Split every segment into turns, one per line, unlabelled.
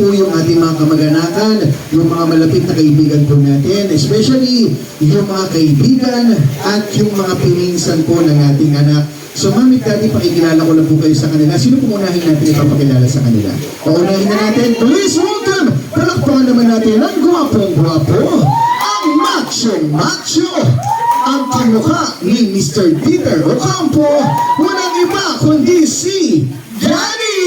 po yung ating mga kamag-anakan, yung mga malapit na kaibigan po natin, especially yung mga kaibigan at yung mga pininsan po ng ating anak. So, Mami, Daddy, pakikilala ko lang po kayo sa kanila. Sino po unahin natin ipapakilala sa kanila? Paunahin na natin. Please welcome! Palakpakan naman natin ang gwapong-gwapo, ang macho-macho, ang kamukha ni Mr. Peter Ocampo, walang iba kundi si Daddy!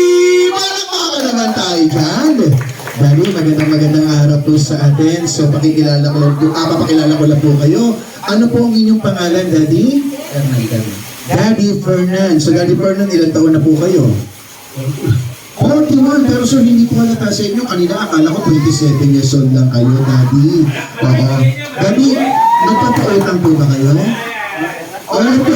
Palakpakan naman tayo dyan! Daddy, magandang araw po sa atin. So, papakilala ko lang po kayo. Ano po ang inyong pangalan, Daddy? Daddy Fernan. So, Daddy Fernan, ilang taon na po kayo? 41, pero sir, hindi ko halata sa inyo. Kanina, akala ko 27 years old lang kayo, Daddy. Oo. Daddy, nagpapautang po ba kayo? Aray ko.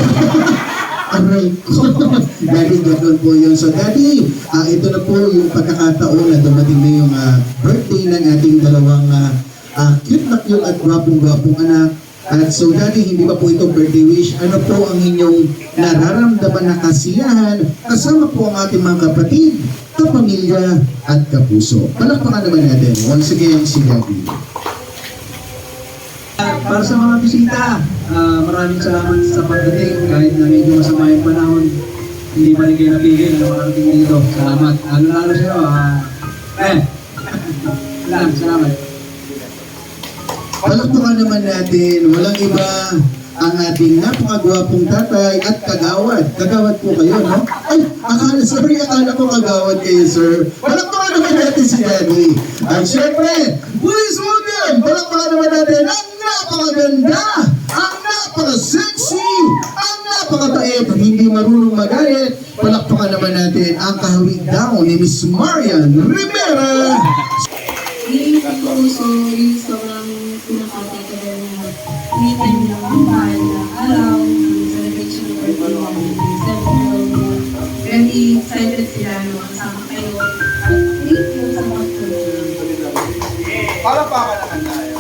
Daddy, gano'n po yun. So, Daddy, ito na po yung pagkakataon na dumating na yung birthday ng ating dalawang cute na cute at gwapong-gwapong anak. At so, Daddy, hindi ba po ito birthday wish? Ano po ang inyong nararamdaman na kasiyahan kasama po ang ating mga kapatid, kapamilya, at kapuso? Palakpakan naman natin. Once again, si Daddy.
Para sa mga bisita, maraming salamat sa pagdating. Kahit na medyo masama yung panahon, hindi pa rin kayo napigil na makarating dito. Salamat. Lalo sa iyo, salamat.
Palakpakan naman natin, walang iba ang ating napakagwapong tatay at kagawad. Kagawad po kayo, no? Ay, akala ko kagawad kayo, sir. Palakpakan naman natin si Daddy. At syempre, please welcome! Palakpakan naman natin ang napakaganda, ang napaka-sexy, ang napakabait, hindi marunong magayat. Palakpakan naman natin ang kahawig daw ni Miss Marian Rivera.
Hindi ko so yung sobrang pinakatagal na meeting ng mahal na araw ng celebration ng birthday ng 7-year-old na very excited sila na makasama kayo at thank you sa mga tulong.
Para pa ka naman tayo.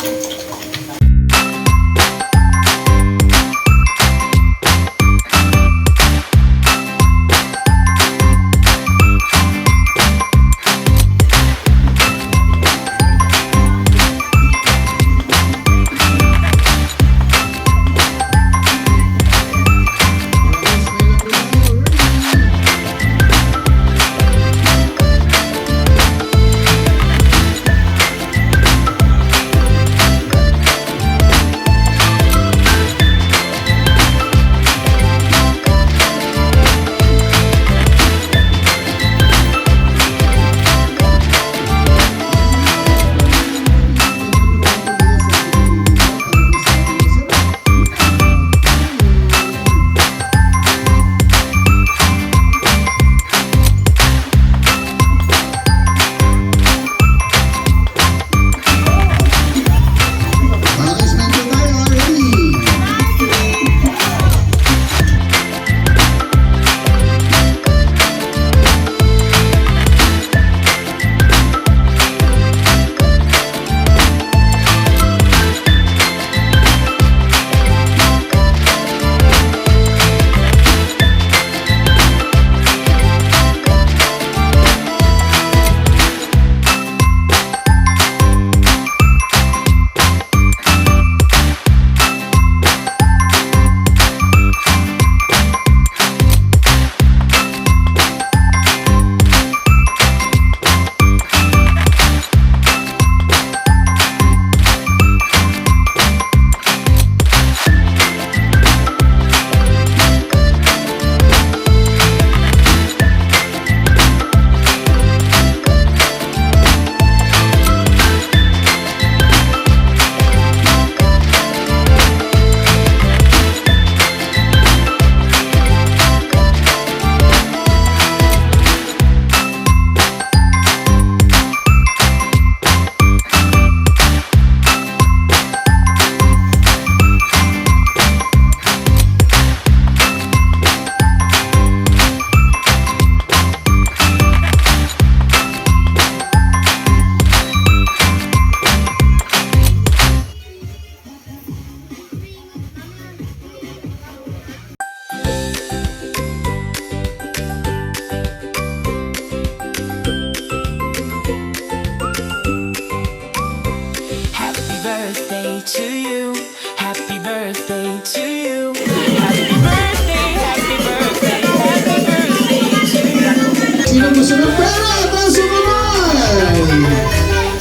to you. Happy birthday, happy birthday, happy birthday to you.
Sino gusto ng pera? Taas ang kamay!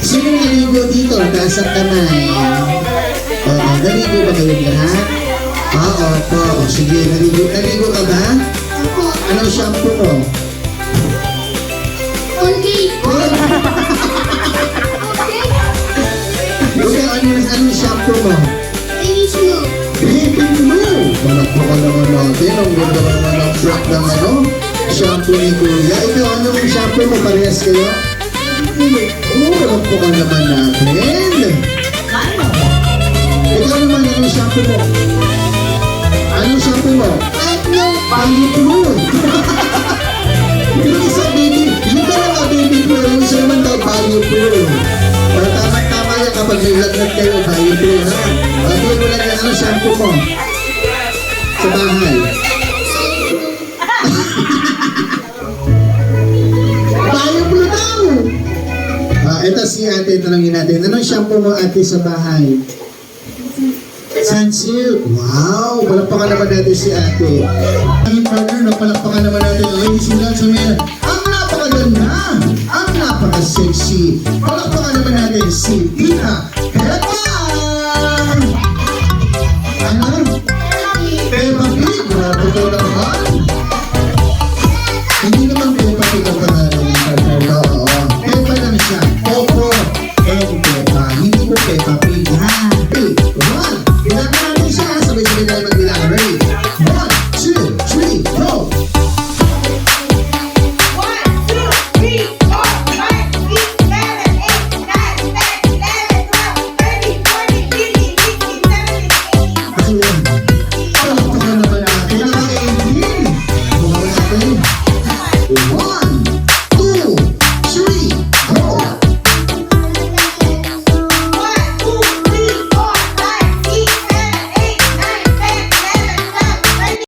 Sino naligo dito? Taas ang kamay. Oo, naligo ba kayo lahat? Opo. Sige, naligo ka ba? Anong shampoo mo? Anong shampoo mo? Baby Blue! Malakpo ka naman natin. Ang ganda ka naman ng black ng shampoo ni Kuya. Ikaw, anong shampoo mo? Parehas kayo? Malakpo ka naman natin. Ikaw naman, anong shampoo mo? Anong shampoo mo? Baby Blue! Yung isa, baby. Yung dalawa, Baby Blue. Yung isa naman daw, Baby Blue. Para tama-tama yan kapag may lagnat kayo, Baby Blue, ha? Pagyan mo lang yan, anong shampoo mo? Sa bahay. Baby Blue daw! Ito si ate, tanongin natin. Anong shampoo mo, ate, sa bahay? Sunsilk. Wow! Palakpakan naman natin si ate. Ang partner, palakpakan naman natin. Ladies and gentlemen, ang napakaganda! Ang napaka-sexy! Palakpakan naman natin si Tita Pepa!